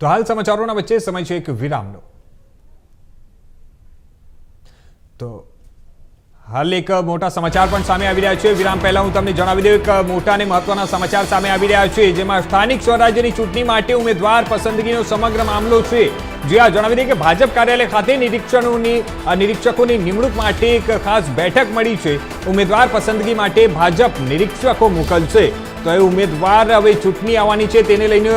તો હાલ સમાચારોના વચ્ચે સમય છે એક વિરામનો। તો હાલ એક મોટા સમાચાર પણ સામે આવી રહ્યા છે। વિરામ પહેલા હું તમને જણાવી દઉં એક મોટા અને મહત્વના સમાચાર સામે આવી રહ્યા છે, જેમાં સ્થાનિક સ્વરાજ્યની ચૂંટણી માટે ઉમેદવાર પસંદગીનો સમગ્ર મામલો છે। જે આ જણાવી દઈએ કે ભાજપ કાર્યાલય ખાતે નિરીક્ષકોની નિમણૂક માટે એક ખાસ બેઠક મળી છે। ઉમેદવાર પસંદગી માટે ભાજપ નિરીક્ષકો મોકલશે। તો એ ઉમેદવાર હવે ચૂંટણી આવવાની છે, તેને લઈને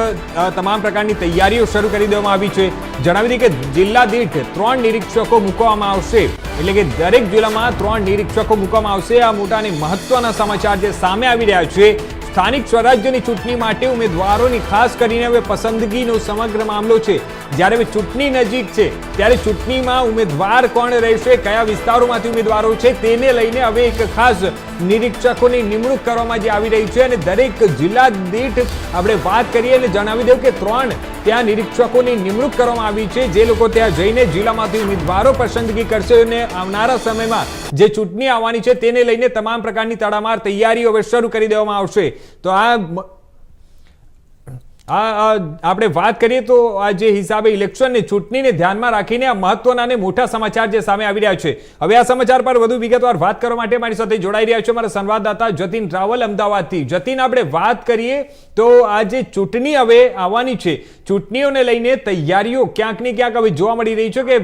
તમામ પ્રકારની તૈયારીઓ શરૂ કરી દેવામાં આવી છે। જણાવી દઈએ કે જિલ્લા દીઠ 3 નિરીક્ષકો મૂકવામાં આવશે, એટલે કે દરેક જિલ્લામાં 3 નિરીક્ષકો મૂકવામાં આવશે। આ મોટા અને મહત્વના સમાચાર જે સામે આવી રહ્યા છે। સ્થાનિક સ્વરાજ્યની ચૂંટણી માટે ઉમેદવારોની ખાસ કરીને હવે પસંદગીનો સમગ્ર મામલો છે। જ્યારે હવે ચૂંટણી નજીક છે ત્યારે ચૂંટણીમાં ઉમેદવાર કોણ રહેશે, કયા વિસ્તારોમાંથી ઉમેદવારો છે, તેને લઈને હવે એક ખાસ નિરીક્ષકોની નિમણૂક કરવામાં જે આવી રહી છે। અને દરેક જિલ્લા દીઠ આપણે વાત કરીએ અને જણાવી દઉં કે 3 ત્યાં નિરીક્ષકોની નિમણૂક કરવામાં આવી છે, જે લોકો ત્યાં જઈને જિલ્લામાંથી ઉમેદવારો પસંદગી કરશે અને આવનારા સમયમાં જે ચૂંટણી આવવાની છે તેને લઈને તમામ પ્રકારની તડામાર તૈયારીઓ હવે શરૂ કરી દેવામાં આવશે। તો આપણે વાત કરીએ તો આ જે હિસાબે ઇલેક્શનની ચૂંટણીને ધ્યાનમાં રાખીને આ મહત્વના અને મોટા સમાચાર જે સામે આવી રહ્યા છે। હવે આ સમાચાર પર વધુ વિગતવાર વાત કરવા માટે મારી સાથે જોડાઈ રહ્યા છે મારા સંવાદદાતા જતીન રાવલ અમદાવાદથી। જતીન, આપણે વાત કરીએ તો આ જે ચૂંટણી હવે આવવાની છે, ચૂંટણીઓને લઈને તૈયારીઓ ક્યાંક ને ક્યાંક હવે જોવા મળી રહી છે કે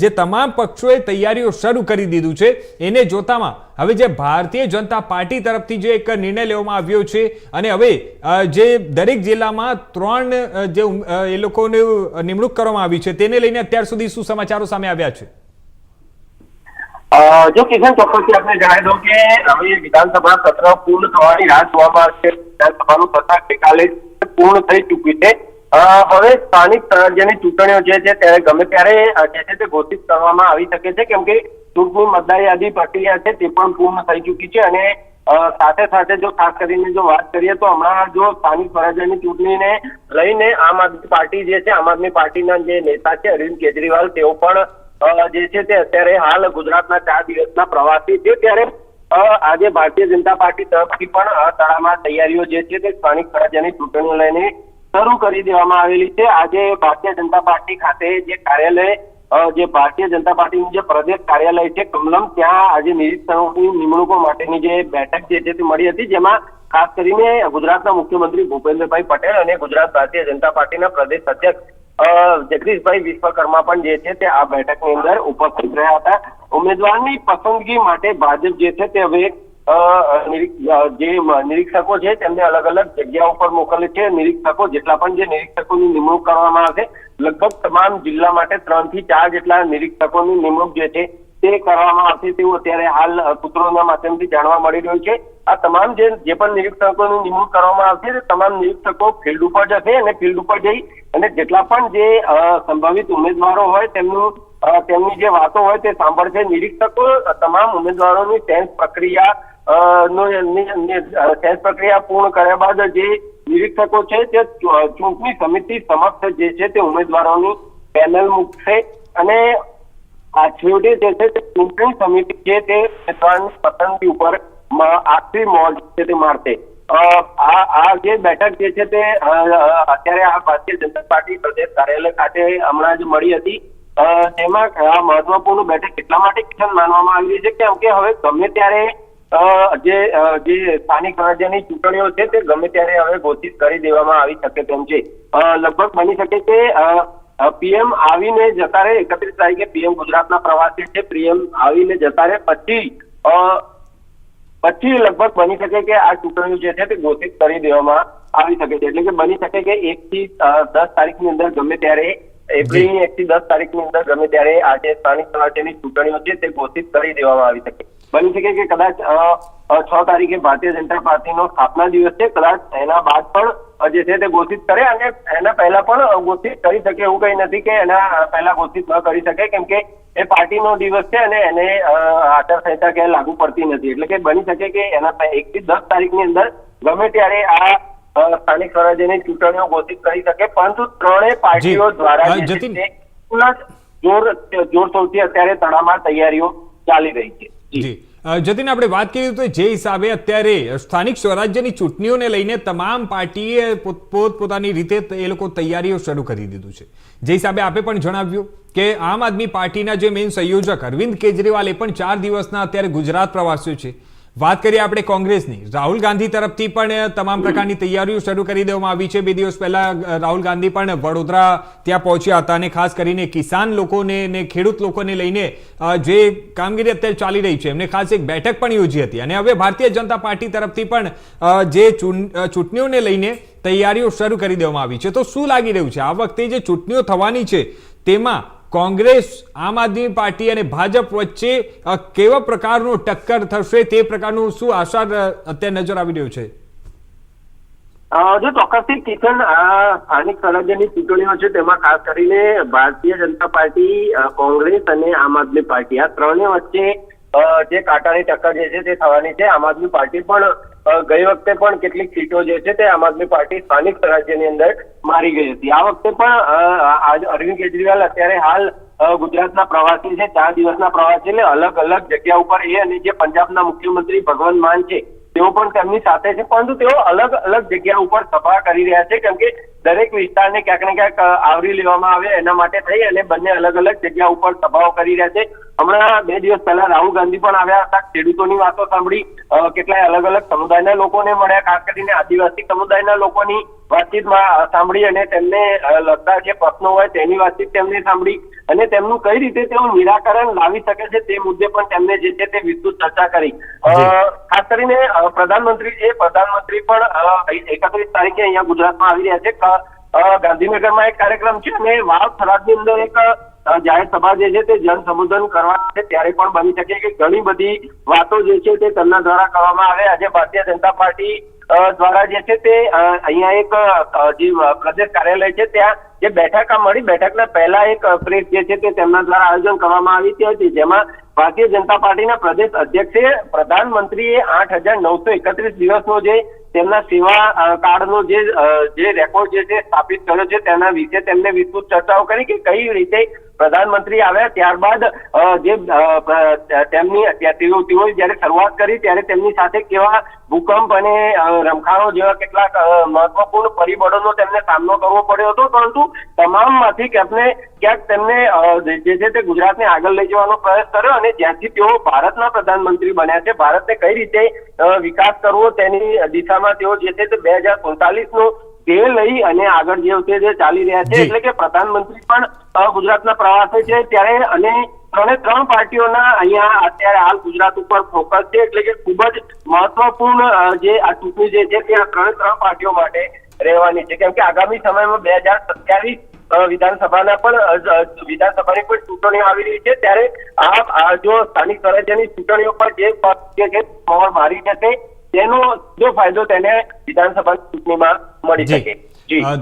જે તમામ પક્ષોએ તૈયારીઓ શરૂ કરી દીધું છે। એને જોતામાં હવે જે ભારતીય જનતા પાર્ટી તરફથી જે એક નિર્ણય લેવામાં આવ્યો છે અને હવે જે દરેક જિલ્લામાં 3 જે એ લોકોને નિમણૂક કરવામાં આવી છે, તેને લઈને અત્યાર સુધી શું સમાચારો સામે આવ્યા છે? જો કિશન, ચોક્કસથી આપણે જણાવી દઉં કે હવે વિધાનસભા સત્ર પૂર્ણ થવાની રાહ જોવામાં આવે છે। વિધાનસભાનું સત્ર ગઈકાલે પૂર્ણ થઈ ચૂક્યું છે। હવે સ્થાનિક સ્વરાજ્યની ચૂંટણીઓ જે છે ત્યારે ગમે ત્યારે જે છે તે ઘોષિત કરવામાં આવી શકે છે, કેમ કે ચૂંટણી મતદાર યાદી પ્રક્રિયા છે તે પણ પૂર્ણ થઈ ચૂકી છે। અને સાથે સાથે જો ખાસ કરીને જો વાત કરીએ તો હમણાં જો સ્થાનિક સ્વરાજ્યની ચૂંટણીને લઈને આમ આદમી પાર્ટી જે છે, આમ આદમી પાર્ટીના જે નેતા છે અરવિંદ કેજરીવાલ, તેઓ પણ જે છે તે અત્યારે હાલ ગુજરાતના 4 દિવસના પ્રવાસી છે। ત્યારે આજે ભારતીય જનતા પાર્ટી તરફથી પણ તડામાર તૈયારીઓ જે છે તે સ્થાનિક સ્વરાજ્યની ચૂંટણીઓ લઈને શરૂ કરી દેવામાં આવેલી છે। આજે ભારતીય જનતા પાર્ટી ખાતે જે કાર્યાલય, જે ભારતીય જનતા પાર્ટીનું જે પ્રદેશ કાર્યાલય છે કમલમ, ત્યાં આજે નિરીક્ષકોની નિમણૂકો માટેની જે બેઠક જે છે તે મળી હતી, જેમાં ખાસ કરીને ગુજરાતના મુખ્યમંત્રી ભૂપેન્દ્રભાઈ પટેલ અને ગુજરાત ભારતીય જનતા પાર્ટીના પ્રદેશ અધ્યક્ષ જગદીશભાઈ વિશ્વકર્મા પણ જે છે તે આ બેઠકની અંદર ઉપસ્થિત રહ્યા હતા। ઉમેદવારની પસંદગી માટે ભાજપ જે છે તે હવે જે નિરીક્ષકો છે તેમને અલગ અલગ જગ્યાઓ પર મોકલે છે। નિરીક્ષકો જેટલા પણ જે નિરીક્ષકોની નિમણૂક કરવામાં આવશે, લગભગ તમામ જિલ્લા માટે 3 થી 4 જેટલા નિરીક્ષકોની નિમણૂક જે છે તે કરવામાં આવશે તેવું અત્યારે હાલ સૂત્રોના માધ્યમથી જાણવા મળી રહ્યું છે। આ તમામ જે પણ નિરીક્ષકોની નિમણૂક કરવામાં આવશે તે તમામ નિરીક્ષકો ફિલ્ડ ઉપર જશે અને ફિલ્ડ ઉપર જઈ અને જેટલા પણ જે સંભવિત ઉમેદવારો હોય તેમની જે વાતો હોય તે સાંભળશે। નિરીક્ષકો તમામ ઉમેદવારોની સેન્સ પ્રક્રિયા પૂર્ણ કર્યા બાદ જે નિરીક્ષકો છે તે ચૂંટણી સમિતિ સમક્ષ જે છે તે ઉમેદવારોની પેનલ મૂકશે અને આ છેવટે જે છે તે ચૂંટણી સમિતિ છે તે ઉમેદવારની પસંદગી ઉપર આખરી મોહર છે તે મારશે। આ જે બેઠક જે છે તે અત્યારે આ ભારતીય જનતા પાર્ટી પ્રદેશ કાર્યાલય ખાતે હમણાં જ મળી હતી। તેમાં આ મહત્વપૂર્ણ બેઠક એટલા માટે માનવામાં આવી છે કેમ કે હવે ગમે ત્યારે જે સ્થાનિક સ્વરાજ્યની ચૂંટણીઓ છે તે ગમે ત્યારે હવે ઘોષિત કરી દેવામાં આવી શકે તેમ છે। લગભગ બની શકે કે પીએમ આવીને જતા રહે, 31 તારીખે પીએમ ગુજરાતના પ્રવાસી છે, પીએમ આવીને જતા રહે પછી લગભગ બની શકે કે આ ચૂંટણીઓ જે છે તે ઘોષિત કરી દેવામાં આવી શકે છે। એટલે કે બની શકે કે 1 થી 10 તારીખની અંદર ગમે ત્યારે, એપ્રિલની 1 થી 10 તારીખની અંદર ગમે ત્યારે આ જે સ્થાનિક સ્વરાજ્યની ચૂંટણીઓ છે તે ઘોષિત કરી દેવામાં આવી શકે। બની શકે કે કદાચ 6 તારીખે ભારતીય જનતા પાર્ટીનો સ્થાપના દિવસ છે, કદાચ એના બાદ પણ જે છે તે ઘોષિત કરે અને એના પહેલા પણ ઘોષિત કરી શકે। એવું કઈ નથી કે એના પહેલા ઘોષિત ન કરી શકે, કેમ કે એ પાર્ટીનો દિવસ છે અને એને આચારસંહિતા ક્યાંય લાગુ પડતી નથી। એટલે કે બની શકે કે એના 1 થી 10 તારીખની અંદર ગમે ત્યારે આ સ્થાનિક સ્વરાજ્યની ચૂંટણીઓ ઘોષિત કરી શકે, પરંતુ 3 પાર્ટીઓ દ્વારા જોરશોરથી અત્યારે તડામાર તૈયારીઓ ચાલી રહી છે। જી, જતીન, આપણે વાત કરીએ તો જે હિસાબે અત્યારે સ્થાનિક સ્વરાજ્યની ચૂંટણીઓને લઈને તમામ પાર્ટીએ પોતપોતાની રીતે એ લોકો તૈયારીઓ શરૂ કરી દીધું છે. જે હિસાબે આપે પણ જણાવ્યું કે આમ આદમી પાર્ટીના જે મેઇન સંયોજક અરવિંદ કેજરીવાલ એ પણ 4 દિવસના અત્યારે ગુજરાત પ્રવાસ્યો છે. વાત કરીએ આપણે કોંગ્રેસની, રાહુલ ગાંધી તરફથી પણ તમામ પ્રકારની તૈયારીઓ શરૂ કરી દેવામાં આવી છે. 2 દિવસ પહેલા રાહુલ ગાંધી પણ વડોદરા ત્યાં પહોંચ્યા હતા અને ખાસ કરીને કિસાન લોકોને ને ખેડૂત લોકોને લઈને જે કામગીરી અત્યારે ચાલી રહી છે એમને ખાસ એક બેઠક પણ યોજી હતી. અને હવે ભારતીય જનતા પાર્ટી તરફથી પણ જે ચૂંટણીઓને લઈને તૈયારીઓ શરૂ કરી દેવામાં આવી છે. તો શું લાગી રહ્યું છે આ વખતે જે ચૂંટણીઓ થવાની છે તેમાં કોંગ્રેસ, આમ આદમી પાર્ટી અને ભાજપ વચ્ચે કેવા પ્રકારનું ટક્કર થશે તે પ્રકારનું શું આશા અત્યારે નજર આવી રહ્યું છે? જો ચોક્કસથી કિશન, સ્થાનિક સ્વરાજ્યની ચૂંટણીઓ છે તેમાં ખાસ કરીને ભારતીય જનતા પાર્ટી, કોંગ્રેસ અને આમ આદમી પાર્ટી આ ત્રણેય વચ્ચે જે કાંટાની ટક્કર જે છે તે થવાની છે. આમ આદમી પાર્ટી પણ ગઈ વખતે પણ કેટલીક સીટો જે છે તે આમ આદમી પાર્ટી સ્થાનિક સ્વરાજ્યની અંદર મારી ગઈ હતી. આ વખતે પણ અરવિંદ કેજરીવાલ અત્યારે હાલ ગુજરાતના પ્રવાસી છે, 4 દિવસના પ્રવાસી, એટલે અલગ અલગ જગ્યા ઉપર એ અને જે પંજાબના મુખ્યમંત્રી ભગવંત માન છે તેઓ પણ તેમની સાથે છે, પરંતુ તેઓ અલગ અલગ જગ્યા ઉપર સભા કરી રહ્યા છે, કેમ કે દરેક વિસ્તારને ક્યાંક ને ક્યાંક આવરી લેવામાં આવે એના માટે થઈ અને બંને અલગ અલગ જગ્યા ઉપર સભાઓ કરી રહ્યા છે. હમણાં 2 દિવસ પહેલા રાહુલ ગાંધી પણ આવ્યા હતા, ખેડૂતોની વાતો સાંભળી, કેટલાય અલગ અલગ સમુદાયના લોકોને મળ્યા, ખાસ કરીને આદિવાસી સમુદાયના લોકોની વાતચીતમાં સાંભળી અને તેમને લગતા જે પ્રશ્નો હોય તેની વાતચીત તેમને સાંભળી અને તેમનું કઈ રીતે તેઓ નિરાકરણ લાવી શકે છે તે મુદ્દે પણ તેમને જે છે તે વિસ્તૃત ચર્ચા કરી. ખાસ કરીને પ્રધાનમંત્રી પણ 31 તારીખે અહીંયા ગુજરાતમાં આવી રહ્યા છે. ગાંધીનગરમાં એક કાર્યક્રમ છે અને વાવ થરાદની અંદર એક જાહેર સભા જે છે તે જન સંબોધન કરવા છે, ત્યારે પણ બની શકે કે ઘણી બધી વાતો જે છે તે તેમના દ્વારા કરવામાં આવે. આજે ભારતીય જનતા પાર્ટી દ્વારા જે છે તે અહીંયા એક જે પ્રદેશ કાર્યાલય છે ત્યાં જે બેઠક મળી, બેઠકના પહેલા એક પ્રેસ જે છે તે તેમના દ્વારા આયોજન કરવામાં આવી હતી, જેમાં ભારતીય જનતા પાર્ટીના પ્રદેશ અધ્યક્ષે પ્રધાનમંત્રીએ 8,931 દિવસનો જે તેમના સેવા કાર્ડનો જે રેકોર્ડ જે છે સ્થાપિત કર્યો છે તેના વિશે તેમને વિસ્તૃત ચર્ચાઓ કરી કે કઈ રીતે પ્રધાનમંત્રી આવ્યા ત્યારબાદ જે તેઓ જયારે શરૂઆત કરી ત્યારે તેમની સાથે કેવા ભૂકંપ અને રમખાણો જેવા કેટલાક મહત્વપૂર્ણ પરિબળોનો તેમને સામનો કરવો પડ્યો હતો, પરંતુ તમામમાંથી ક્યાંક તેમને જે છે તે ગુજરાતને આગળ લઈ જવાનો પ્રયાસ કર્યો અને જ્યાંથી તેઓ ભારતના પ્રધાનમંત્રી બન્યા છે, ભારતને કઈ રીતે વિકાસ કરવો તેની દિશામાં તેઓ જે છે તે 2047નો ધ્યેય લઈ અને આગળ જે ચાલી રહ્યા છે. એટલે કે પ્રધાનમંત્રી પણ ગુજરાતના પ્રવાસે છે ત્યારે અને ત્રણ પાર્ટીઓના અહીંયા અત્યારે હાલ ગુજરાત ઉપર ફોકસ છે, એટલે કે ખૂબ જ મહત્વપૂર્ણ જે આ ચૂંટણી જે છે તે આ ત્રણ પાર્ટીઓ માટે રહેવાની છે, કેમ કે આગામી સમયમાં 2027 વિધાનસભાની પણ ચૂંટણીઓ આવી રહી છે. ત્યારે આ જો સ્થાનિક સ્વરાજ્યની ચૂંટણીઓ પર જે પક્ષ છે મોહર મારી જશે તેનો જો ફાયદો તેને વિધાનસભાની ચૂંટણીમાં મળી શકે.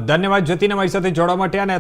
ધન્યવાદ જતીન અમારી સાથે જોડવા માટે અને